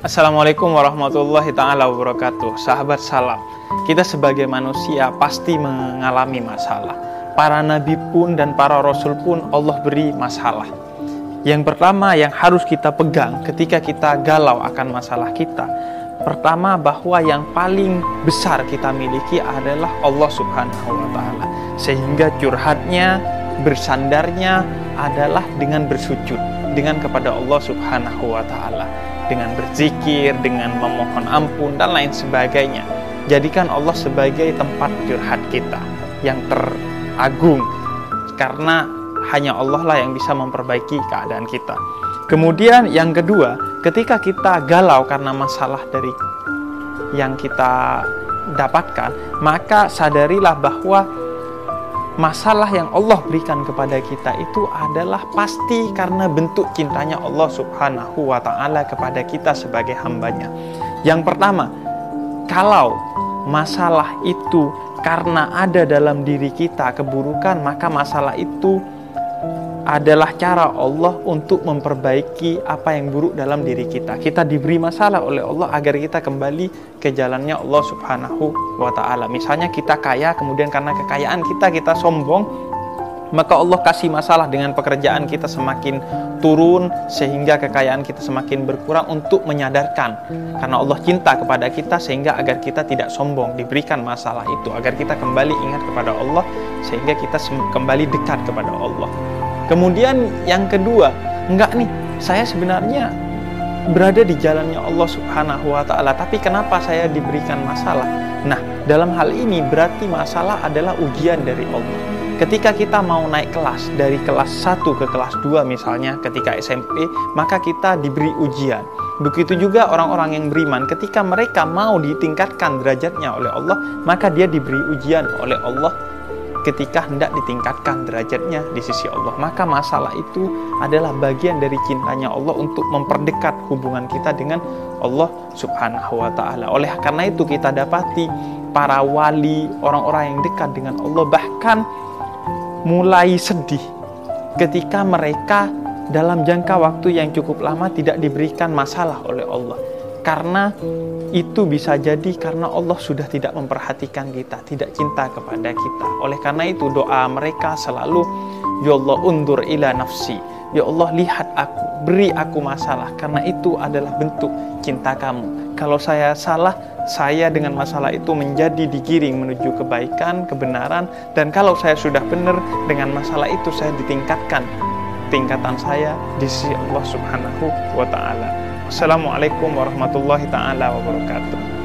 Assalamualaikum warahmatullahi ta'ala wabarakatuh. Sahabat salam, kita sebagai manusia pasti mengalami masalah. Para nabi pun dan para rasul pun Allah beri masalah. Yang pertama yang harus kita pegang ketika kita galau akan masalah kita, pertama bahwa yang paling besar kita miliki adalah Allah Subhanahu wa ta'ala. Sehingga curhatnya, bersandarnya adalah dengan bersujud, dengan kepada Allah Subhanahu wa ta'ala, dengan berzikir, dengan memohon ampun dan lain sebagainya. Jadikan Allah sebagai tempat curhat kita yang teragung, karena hanya Allah lah yang bisa memperbaiki keadaan kita. Kemudian yang kedua, ketika kita galau karena masalah dari yang kita dapatkan, maka sadarilah bahwa masalah yang Allah berikan kepada kita itu adalah pasti karena bentuk cintanya Allah Subhanahu wa ta'ala kepada kita sebagai hambanya. Yang pertama, kalau masalah itu karena ada dalam diri kita keburukan, maka masalah itu adalah cara Allah untuk memperbaiki apa yang buruk dalam diri kita. Kita diberi masalah oleh Allah agar kita kembali ke jalannya Allah Subhanahu wa ta'ala. Misalnya kita kaya, kemudian karena kekayaan kita sombong, maka Allah kasih masalah dengan pekerjaan kita semakin turun, sehingga kekayaan kita semakin berkurang, untuk menyadarkan. Karena Allah cinta kepada kita, sehingga agar kita tidak sombong, diberikan masalah itu agar kita kembali ingat kepada Allah, sehingga kita kembali dekat kepada Allah. Kemudian yang kedua, enggak nih, saya sebenarnya berada di jalannya Allah Subhanahu wa ta'ala, tapi kenapa saya diberikan masalah? Nah, dalam hal ini berarti masalah adalah ujian dari Allah. Ketika kita mau naik kelas, dari kelas 1 ke kelas 2 misalnya, ketika SMP, maka kita diberi ujian. Begitu juga orang-orang yang beriman, ketika mereka mau ditingkatkan derajatnya oleh Allah, maka dia diberi ujian oleh Allah ketika hendak ditingkatkan derajatnya di sisi Allah. Maka masalah itu adalah bagian dari cintanya Allah untuk memperdekat hubungan kita dengan Allah Subhanahu wa ta'ala. Oleh karena itu kita dapati para wali, orang-orang yang dekat dengan Allah, bahkan mulai sedih ketika mereka dalam jangka waktu yang cukup lama tidak diberikan masalah oleh Allah. Karena itu bisa jadi karena Allah sudah tidak memperhatikan kita, tidak cinta kepada kita. Oleh karena itu doa mereka selalu, ya Allah undur ila nafsi, ya Allah lihat aku, beri aku masalah, karena itu adalah bentuk cinta kamu. Kalau saya salah, saya dengan masalah itu menjadi digiring menuju kebaikan, kebenaran. Dan kalau saya sudah benar, dengan masalah itu saya ditingkatkan tingkatan saya di sisi Allah Subhanahu wa ta'ala. Assalamualaikum warahmatullahi ta'ala wabarakatuh.